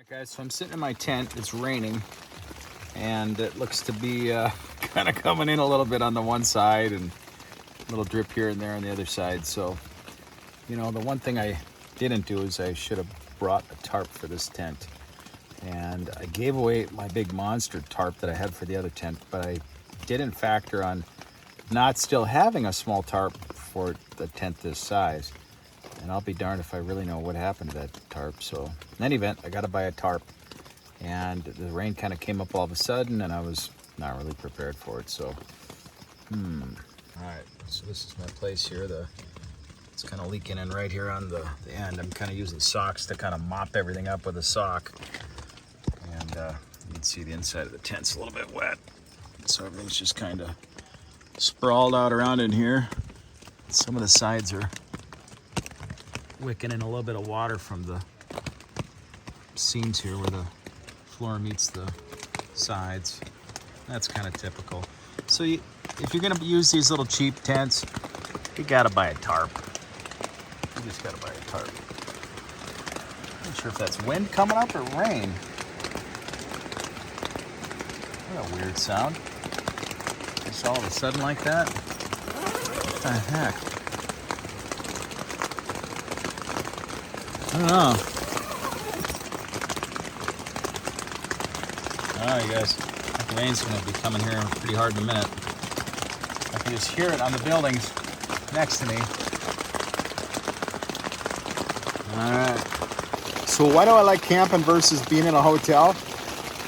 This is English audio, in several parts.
Guys, so I'm sitting in my tent. It's raining, and it looks to be kind of coming in a little bit on the one side and a little drip here and there on the other side. So, the one thing I didn't do is I should have brought a tarp for this tent. And I gave away my big monster tarp that I had for the other tent, but I didn't factor on not still having a small tarp for the tent this size. And I'll be darned if I really know what happened to that tarp. So in any event, I got to buy a tarp. And the rain kind of came up all of a sudden, and I was not really prepared for it. So, all right. So this is my place here. It's kind of leaking in right here on the end. I'm kind of using socks to kind of mop everything up with a sock. And you can see the inside of the tent's a little bit wet. So everything's just kind of sprawled out around in here. Some of the sides are wicking in a little bit of water from the seams here where the floor meets the sides. That's kind of typical. So if you're gonna use these little cheap tents, you gotta buy a tarp. You just gotta buy a tarp. Not sure if that's wind coming up or rain. What a weird sound. Just all of a sudden like that. What the heck? I don't know. Alright, you guys. The rain's going to be coming here pretty hard in a minute. I can just hear it on the buildings next to me. Alright. So why do I like camping versus being in a hotel?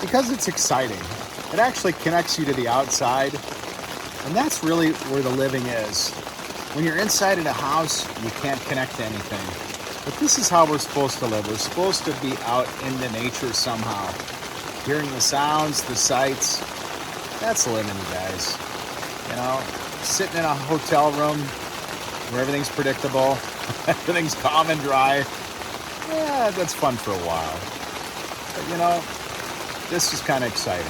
Because it's exciting. It actually connects you to the outside. And that's really where the living is. When you're inside in a house, you can't connect to anything. But this is how we're supposed to live. We're supposed to be out in the nature somehow. Hearing the sounds, the sights. That's living, you guys. Sitting in a hotel room where everything's predictable, everything's calm and dry. Yeah, that's fun for a while. But this is kind of exciting.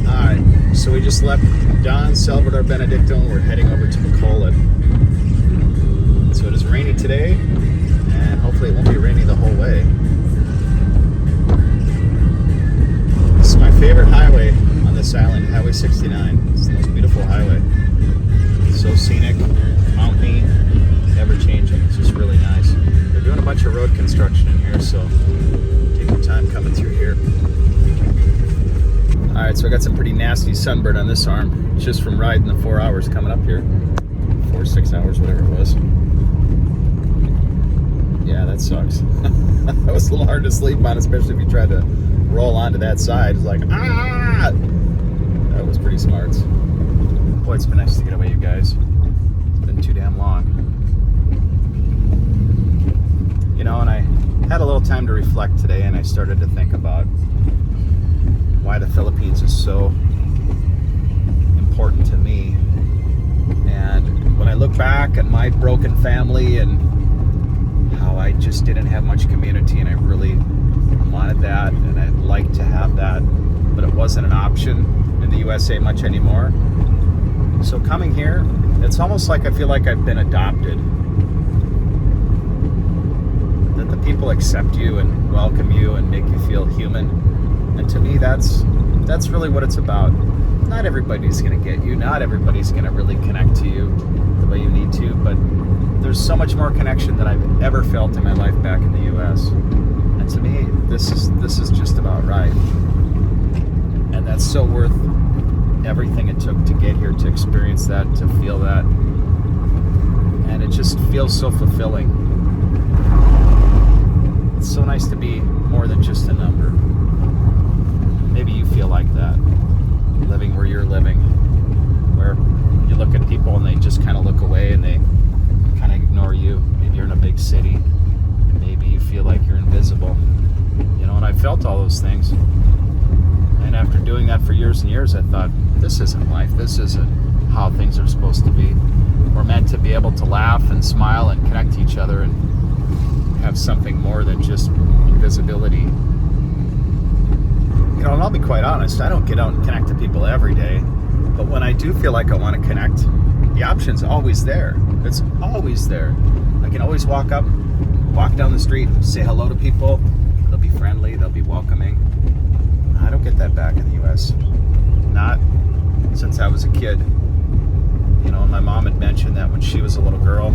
All right, so we just left Don Salvador Benedicto and we're heading over to McCullough. So it is rainy today, and hopefully it won't be rainy the whole way. This is my favorite highway on this island, Highway 69. It's the most beautiful highway. So scenic, mountainy, ever-changing. It's just really nice. They're doing a bunch of road construction in here, so take your time coming through here. All right, so I got some pretty nasty sunburn on this arm, just from riding the 4 hours coming up here. 4 or 6 hours, whatever it was. Yeah, that sucks. That was a little hard to sleep on, especially if you tried to roll onto that side. It's like, ah! That was pretty smart. Boy, it's been nice to get away, you guys. It's been too damn long. And I had a little time to reflect today, and I started to think about why the Philippines is so important to me. And when I look back at my broken family and how I just didn't have much community, and I really wanted that, and I'd like to have that, but it wasn't an option in the USA much anymore. So coming here, it's almost like I feel like I've been adopted. That the people accept you and welcome you and make you feel human. And to me, that's really what it's about. Not everybody's going to get you. Not everybody's going to really connect to you the way you need to, but there's so much more connection than I've ever felt in my life back in the US. And to me, this is just about right. And that's so worth everything it took to get here, to experience that, to feel that. And it just feels so fulfilling. It's so nice to be more than just a number. Maybe you feel like that, living where you're living, where you look at people and they just kind of look away and they kind of ignore you. Maybe you're in a big city. Maybe you feel like you're invisible. And I felt all those things. And after doing that for years and years, I thought, this isn't life. This isn't how things are supposed to be. We're meant to be able to laugh and smile and connect to each other and have something more than just invisibility. And I'll be quite honest, I don't get out and connect to people every day. But when I do feel like I want to connect, the option's always there. It's always there. I can always walk up walk down the street, say hello to people. They'll be friendly, they'll be welcoming. I don't get that back in the US. Not since I was a kid. You know, my mom had mentioned that when she was a little girl,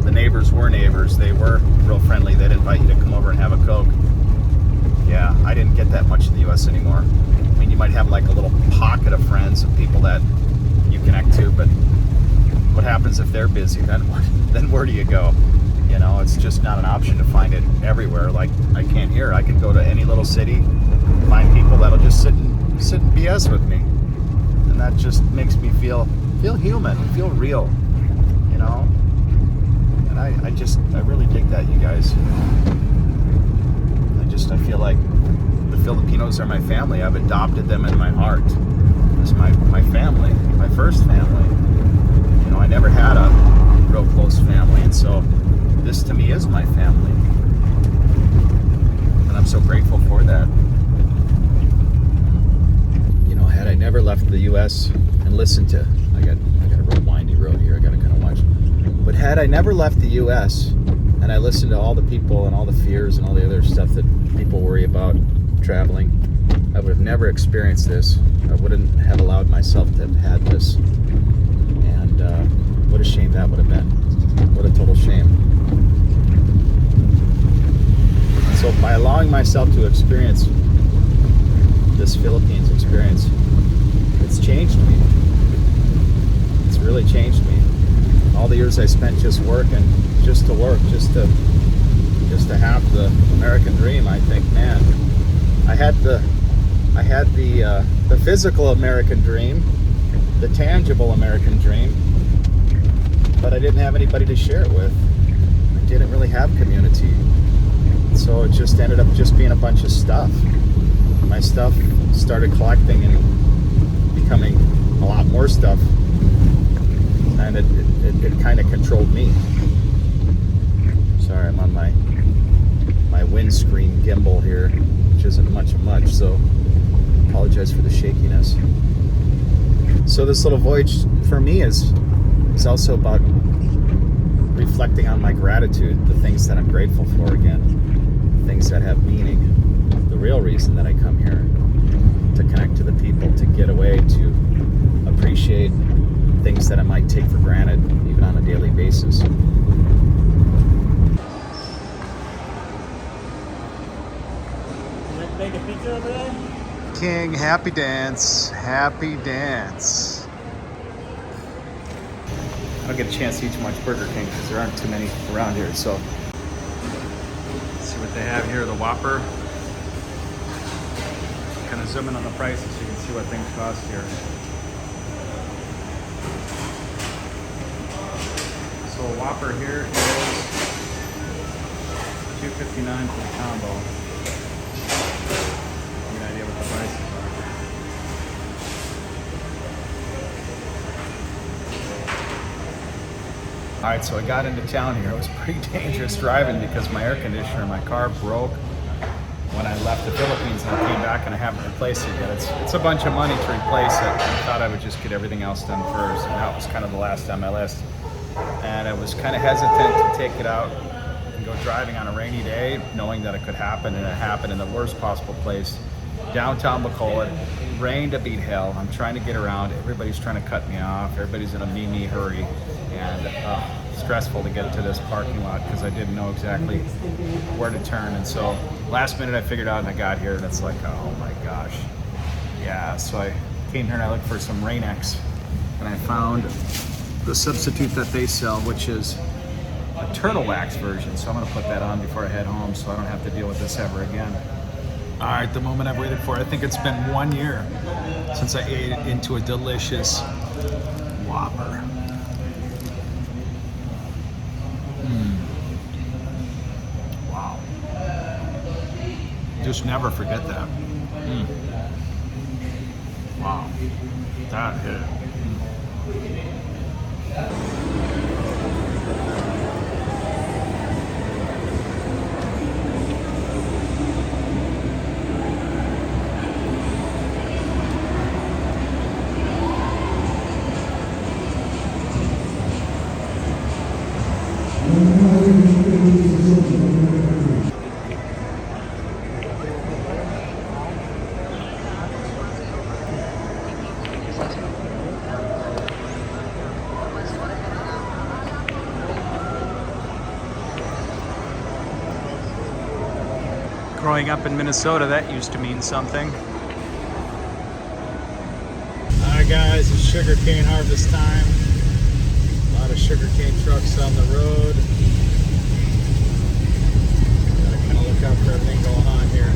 the neighbors were neighbors. They were real friendly. They'd invite you to come over and have a Coke. Yeah, I didn't get that much in the US anymore. I mean, you might have like a little pocket of friends and people that you connect to, but what happens if they're busy? Then what? Then where do you go? You know, it's just not an option to find it everywhere. Like I can't here. I can go to any little city, find people that'll just sit and BS with me, and that just makes me feel human, feel real. You know, and I really dig that, you guys. I feel like the Filipinos are my family. I've adopted them in my heart. It's my family, my first family. You know, I never had a real close family, and so this to me is my family, and I'm so grateful for that. You know, had I never left the U.S. and listened to, I got a real windy road here. I got to kind of watch. But had I never left the U.S. and I listened to all the people and all the fears and all the other stuff that people worry about traveling, I would have never experienced this. I wouldn't have allowed myself to have had this. And what a shame that would have been. What a total shame. And so by allowing myself to experience this Philippines experience, it's changed me. It's really changed me. All the years I spent just working, just to work, just to have the American dream, I think, man, I had the physical American dream, the tangible American dream, but I didn't have anybody to share it with. I didn't really have community. So it just ended up just being a bunch of stuff. My stuff started collecting and becoming a lot more stuff, and it kind of controlled me. Sorry, I'm on my windscreen gimbal here, which isn't much, so apologize for the shakiness. So this little voyage for me is also about reflecting on my gratitude, the things that I'm grateful for again, things that have meaning, the real reason that I come here, to connect to the people, to get away, to appreciate things that I might take for granted, even on a daily basis. Take a picture over there? King, happy dance, happy dance. I don't get a chance to eat too much Burger King because there aren't too many around here, so. Let's see what they have here, the Whopper. Kind of zoom in on the prices so you can see what things cost here. So a Whopper here is $2.59 for the combo. Any idea what the prices are? Alright, so I got into town here. It was pretty dangerous driving because my air conditioner in my car broke when I left the Philippines, and I came back and I haven't replaced it yet. It's a bunch of money to replace it. I thought I would just get everything else done first, and that was kind of the last on my list. And I was kind of hesitant to take it out and go driving on a rainy day, knowing that it could happen, and it happened in the worst possible place. Downtown Bacolod, rain to beat hell. I'm trying to get around. Everybody's trying to cut me off. Everybody's in a me hurry, and stressful to get to this parking lot because I didn't know exactly where to turn. And so last minute I figured out, and I got here, and it's like, oh my gosh. Yeah, so I came here and I looked for some Rain-X, and I found the substitute that they sell, which is a turtle wax version. So I'm gonna put that on before I head home so I don't have to deal with this ever again. All right, the moment I've waited for. I think it's been 1 year since I ate into a delicious Whopper. Wow. Just never forget that. Wow. That hit. Growing up in Minnesota, that used to mean something. Alright guys, it's sugarcane harvest time. A lot of sugarcane trucks on the road. Gotta kind of look out for everything going on here.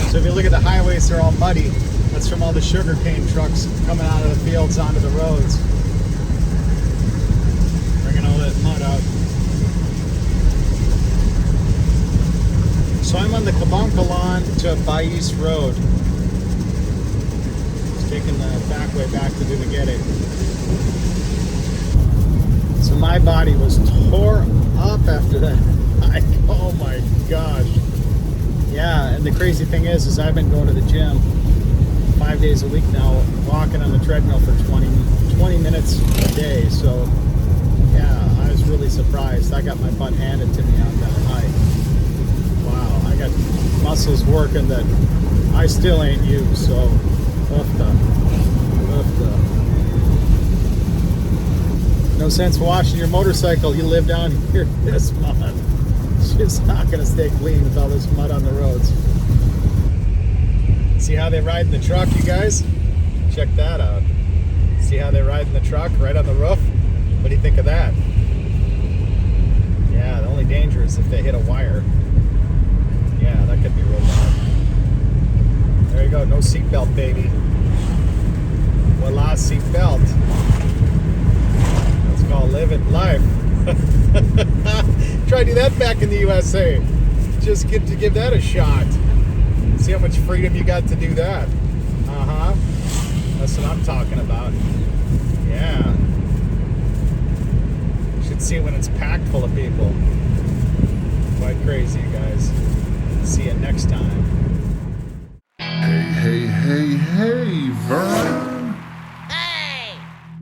So if you look at the highways, they're all muddy. That's from all the sugarcane trucks coming out of the fields onto the roads. Bringing all that mud out. So I'm on the Kabonkalan to Bayis Road. Just taking the back way back to Dumaguete. So my body was tore up after that hike. Oh my gosh. Yeah, and the crazy thing is I've been going to the gym 5 days a week now, walking on the treadmill for 20 minutes a day. So yeah, I was really surprised. I got my butt handed to me on that hike. Wow, I got muscles working that I still ain't used, so no sense washing your motorcycle. You live down here this month. It's just not going to stay clean with all this mud on the roads. See how they ride in the truck, you guys? Check that out. See how they ride in the truck right on the roof? What do you think of that? Yeah, the only danger is if they hit a wire. Yeah, that could be real bad. There you go, no seatbelt, baby. Voila, seatbelt. That's called living life. Try to do that back in the USA. Just get to give that a shot. See how much freedom you got to do that. Uh-huh. That's what I'm talking about. Yeah. You should see it when it's packed full of people. Quite crazy, you guys. See you next time.